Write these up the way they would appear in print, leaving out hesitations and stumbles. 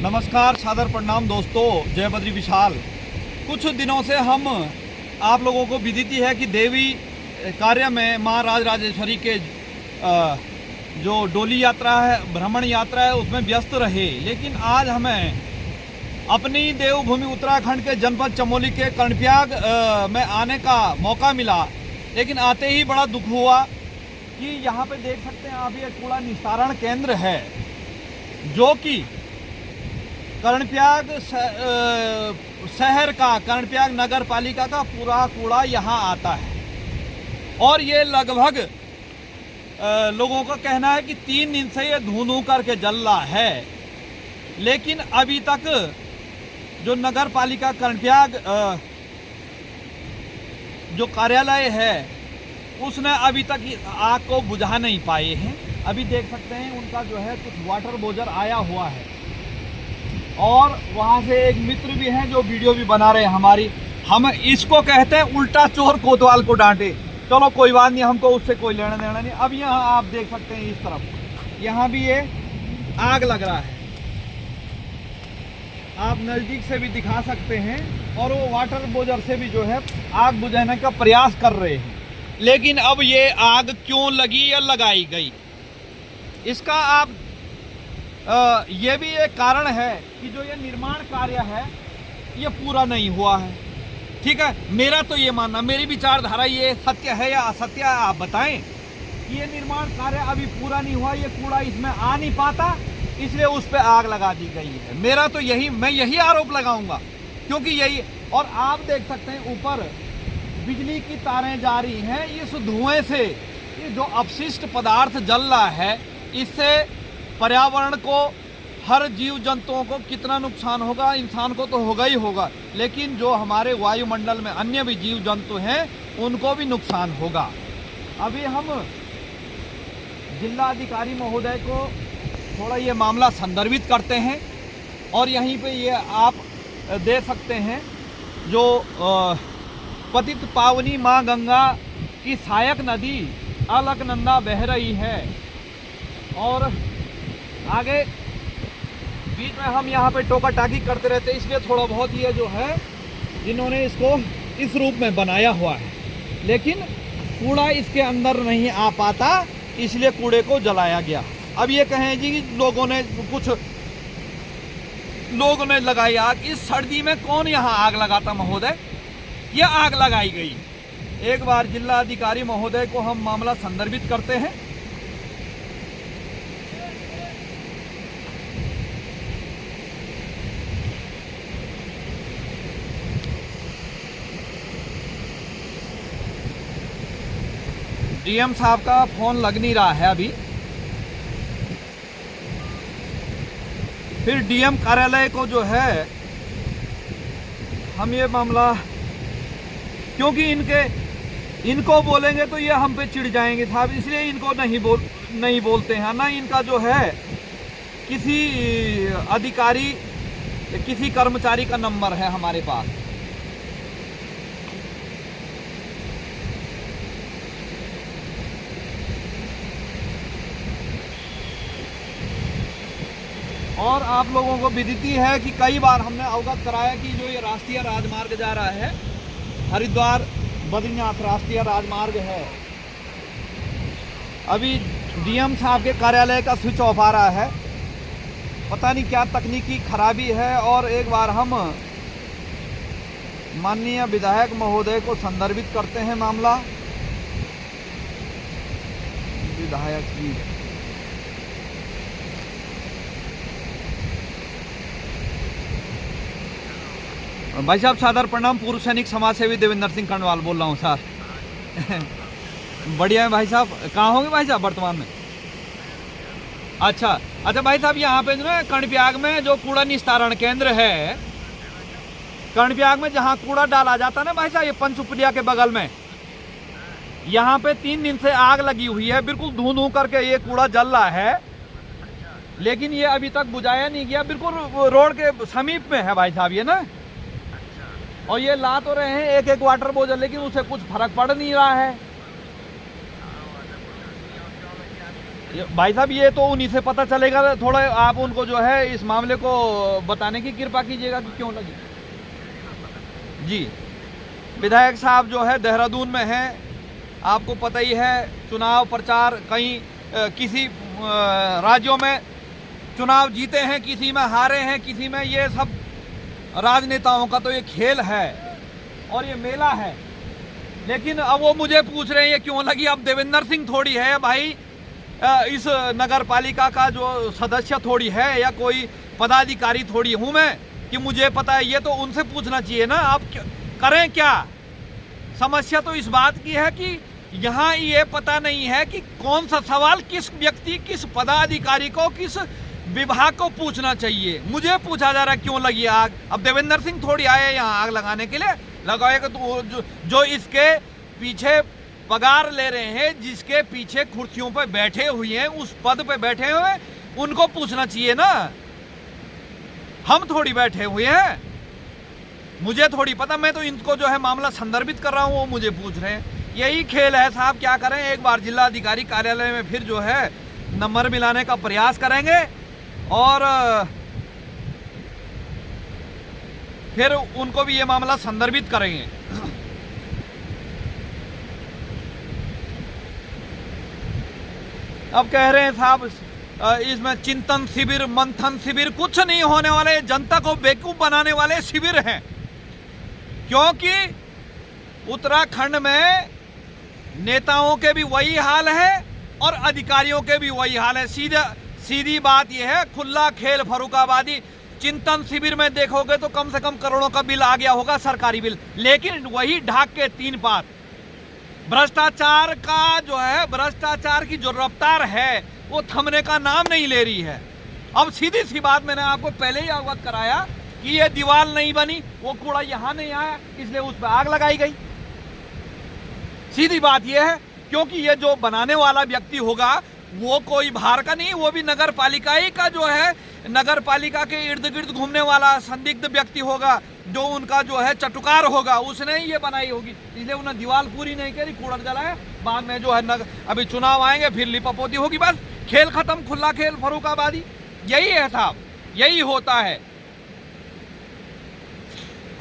नमस्कार, सादर प्रणाम दोस्तों, जय बद्री विशाल। कुछ दिनों से हम आप लोगों को विदिती है कि देवी कार्य में माँ राजराजेश्वरी के जो डोली यात्रा है, भ्रमण यात्रा है, उसमें व्यस्त रहे। लेकिन आज हमें अपनी देवभूमि उत्तराखंड के जनपद चमोली के कर्णप्रयाग में आने का मौका मिला। लेकिन आते ही बड़ा दुख हुआ कि यहाँ पे देख सकते हैं आप, ये कूड़ा निस्तारण केंद्र है जो कि कर्णप्रयाग शहर का, कर्णप्रयाग नगर पालिका का पूरा कूड़ा यहाँ आता है। और ये लगभग लोगों का कहना है कि 3 दिन से ये धू करके जल रहा है। लेकिन अभी तक जो नगर पालिका कर्णप्रयाग जो कार्यालय है उसने अभी तक आग को बुझा नहीं पाए हैं। अभी देख सकते हैं उनका जो है कुछ वाटर बोजर आया हुआ है और वहाँ से एक मित्र भी हैं जो वीडियो भी बना रहे हैं हमारी। हम इसको कहते हैं उल्टा चोर कोतवाल को डांटे। चलो कोई बात नहीं, हमको उससे कोई लेना देना नहीं। अब यहाँ आप देख सकते हैं इस तरफ, यहाँ भी ये आग लग रहा है, आप नज़दीक से भी दिखा सकते हैं। और वो वाटर बोजर से भी जो है आग बुझाने का प्रयास कर रहे हैं। लेकिन अब ये आग क्यों लगी या लगाई गई, इसका आप ये भी एक कारण है कि जो ये निर्माण कार्य है ये पूरा नहीं हुआ है। ठीक है, मेरा तो ये मानना, मेरी विचारधारा, ये सत्य है या असत्य आप बताएं। ये निर्माण कार्य अभी पूरा नहीं हुआ, ये कूड़ा इसमें आ नहीं पाता, इसलिए उस पर आग लगा दी गई है। मेरा तो यही, मैं यही आरोप लगाऊंगा, क्योंकि यही। और आप देख सकते हैं ऊपर बिजली की तारें जा रही हैं। इस धुएं से ये जो अपशिष्ट पदार्थ जल रहा है, इससे पर्यावरण को, हर जीव जंतुओं को कितना नुकसान होगा, इंसान को तो होगा ही होगा, लेकिन जो हमारे वायुमंडल में अन्य भी जीव जंतु हैं उनको भी नुकसान होगा। अभी हम जिलाधिकारी महोदय को थोड़ा ये मामला संदर्भित करते हैं। और यहीं पे ये आप दे सकते हैं जो पतित पावनी माँ गंगा की सहायक नदी अलकनंदा बह रही है। और आगे बीच में हम यहाँ पे टोका टाकी करते रहते हैं, इसलिए थोड़ा बहुत ये जो है जिन्होंने इसको इस रूप में बनाया हुआ है। लेकिन कूड़ा इसके अंदर नहीं आ पाता, इसलिए कूड़े को जलाया गया। अब ये कहें जी लोगों ने, कुछ लोगों ने लगाई आग। इस सर्दी में कौन यहाँ आग लगाता महोदय? यह आग लगाई गई। एक बार जिलाधिकारी महोदय को हम मामला संदर्भित करते हैं। डीएम साहब का फोन लग नहीं रहा है अभी। फिर डीएम कार्यालय को जो है हम ये मामला, क्योंकि इनको बोलेंगे तो ये हम पे चिढ़ जाएंगे साहब, इसलिए इनको नहीं बोलते हैं ना। इनका जो है किसी अधिकारी, किसी कर्मचारी का नंबर है हमारे पास। और आप लोगों को विदिती है कि कई बार हमने अवगत कराया कि जो ये राष्ट्रीय राजमार्ग जा रहा है, हरिद्वार बद्रीनाथ राष्ट्रीय राजमार्ग है, अभी डीएम साहब के कार्यालय का स्विच ऑफ आ रहा है। पता नहीं क्या तकनीकी खराबी है। और एक बार हम माननीय विधायक महोदय को संदर्भित करते हैं मामला। विधायक जी, भाई साहब सादर प्रणाम, पूर्व सैनिक समाज सेवी देवेंद्र सिंह कर्णवाल बोल रहा हूँ सर। बढ़िया है भाई साहब, कहाँ होंगे भाई साहब वर्तमान में? अच्छा भाई साहब, यहाँ पे जो है कर्णप्रयाग में जो कूड़ा निस्तारण केंद्र है, कर्णप्रयाग में जहाँ कूड़ा डाला जाता है ना भाई साहब, ये पंचुपुलिया के बगल में, यहाँ पे 3 दिन से आग लगी हुई है। बिल्कुल धू करके ये कूड़ा जल रहा है, लेकिन ये अभी तक बुझाया नहीं गया। बिल्कुल रोड के समीप में है भाई साहब ये ना। और ये ला तो रहे हैं एक वाटर बोझल, लेकिन उसे कुछ फर्क पड़ नहीं रहा है। भाई साहब ये तो उन्हीं से पता चलेगा, थोड़ा आप उनको जो है इस मामले को बताने की कृपा कीजिएगा कि क्यों लगी। जी, विधायक साहब जो है देहरादून में हैं, आपको पता ही है चुनाव प्रचार, कहीं किसी राज्यों में चुनाव जीते हैं, किसी में हारे हैं, किसी में, ये सब राजनेताओं का तो ये खेल है और ये मेला है। लेकिन अब वो मुझे पूछ रहे हैं ये क्यों लगी। अब देवेंद्र सिंह थोड़ी है भाई इस नगर पालिका का जो सदस्य थोड़ी है, या कोई पदाधिकारी थोड़ी हूं मैं कि मुझे पता है। ये तो उनसे पूछना चाहिए ना, आप करें क्या। समस्या तो इस बात की है कि यहाँ ये पता नहीं है कि कौन सा सवाल किस व्यक्ति, किस पदाधिकारी को, किस विभाग को पूछना चाहिए। मुझे पूछा जा रहा है क्यों लगी आग। अब देवेंद्र सिंह थोड़ी आए यहाँ आग लगाने के लिए, लगाएगा तो जो इसके पीछे पगार ले रहे हैं, जिसके पीछे कुर्सियों पर बैठे हुए हैं, उस पद पे बैठे हुए, उनको पूछना चाहिए ना। हम थोड़ी बैठे हुए हैं, मुझे थोड़ी पता। मैं तो इनको जो है मामला संदर्भित कर रहा हूँ, वो मुझे पूछ रहे हैं। यही खेल है साहब, क्या करें। एक बार जिला अधिकारी कार्यालय में फिर जो है नंबर मिलाने का प्रयास करेंगे और फिर उनको भी ये मामला संदर्भित करेंगे। अब कह रहे हैं साहब इसमें चिंतन शिविर, मंथन शिविर, कुछ नहीं होने वाले, जनता को बेवकूफ बनाने वाले शिविर हैं। क्योंकि उत्तराखंड में नेताओं के भी वही हाल है और अधिकारियों के भी वही हाल है। सीधी बात यह है, खुला खेल फर्रुखाबादी। चिंतन शिविर में देखोगे तो कम से कम करोड़ों का बिल आ गया होगा, सरकारी बिल, लेकिन वही ढाक के 3 पात। भ्रष्टाचार का जो है, भ्रष्टाचार की जो रफ्तार है वो थमने का नाम नहीं ले रही है। अब सीधी सी बात, मैंने आपको पहले ही अवगत कराया कि ये दीवार नहीं बनी, वो कूड़ा यहां नहीं आया, इसलिए उस पर आग लगाई गई। सीधी बात यह है, क्योंकि ये जो बनाने वाला व्यक्ति होगा वो कोई बाहर का नहीं, वो भी नगर पालिका ही का जो है, नगर पालिका के इर्द गिर्द घूमने वाला संदिग्ध व्यक्ति होगा, जो उनका जो है चटुकार होगा, उसने ही ये बनाई होगी। इसलिए उन्हें दीवार पूरी नहीं करी, कूड़ा जलाया। बाद में जो है अभी चुनाव आएंगे, फिर लिपापोती होगी, बस खेल खत्म, खुला खेल फर्रुखाबादी। यही है साहब, यही होता है।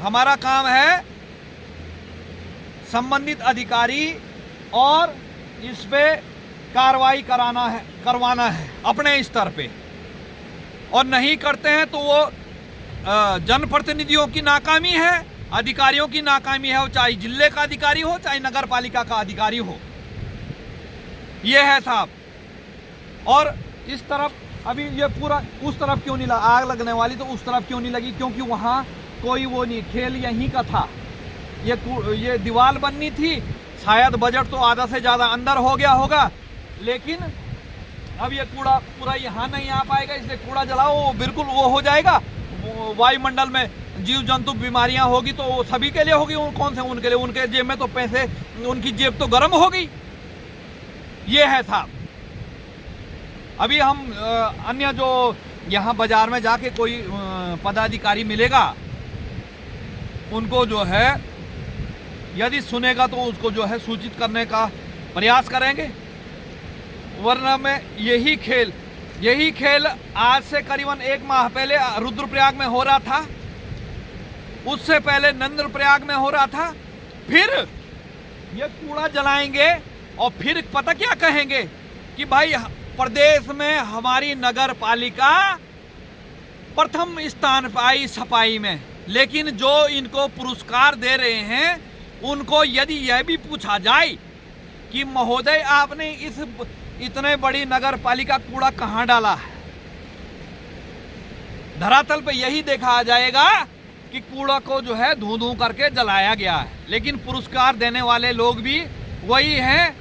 हमारा काम है संबंधित अधिकारी और इस पे कार्रवाई करवाना है अपने स्तर पे, और नहीं करते हैं तो वो जनप्रतिनिधियों की नाकामी है, अधिकारियों की नाकामी है, चाहे जिले का अधिकारी हो, चाहे नगर पालिका का अधिकारी हो। ये है साहब। और इस तरफ अभी ये पूरा, उस तरफ क्यों नहीं लगा आग लगने वाली, तो उस तरफ क्यों नहीं लगी, क्योंकि वहां कोई वो नहीं, खेल यहीं का था। ये दीवार बननी थी, शायद बजट तो आधा से ज्यादा अंदर हो गया होगा, लेकिन अब ये कूड़ा पूरा यहाँ नहीं आ पाएगा, इसलिए कूड़ा जलाओ, बिल्कुल वो हो जाएगा। वायुमंडल में जीव जंतु बीमारियां होगी तो वो सभी के लिए होगी। कौन से उनके लिए, उनके जेब में तो पैसे, उनकी जेब तो गर्म होगी। ये है साहब। अभी हम अन्य जो यहाँ बाजार में जाके कोई पदाधिकारी मिलेगा, उनको जो है यदि सुनेगा तो उसको जो है सूचित करने का प्रयास करेंगे। वरना में यही खेल आज से करीबन 1 माह पहले रुद्रप्रयाग में हो रहा था, उससे पहले नंदप्रयाग में हो रहा था। फिर ये कूड़ा जलाएंगे और फिर पता क्या कहेंगे कि भाई प्रदेश में हमारी नगर पालिका प्रथम स्थान पर आई सफाई में। लेकिन जो इनको पुरस्कार दे रहे हैं उनको यदि यह भी पूछा जाए कि महोदय आपने इस इतने बड़ी नगर पालिका कूड़ा कहां डाला है, धरातल पे यही देखा जाएगा कि कूड़ा को जो है धू धू करके जलाया गया है। लेकिन पुरस्कार देने वाले लोग भी वही हैं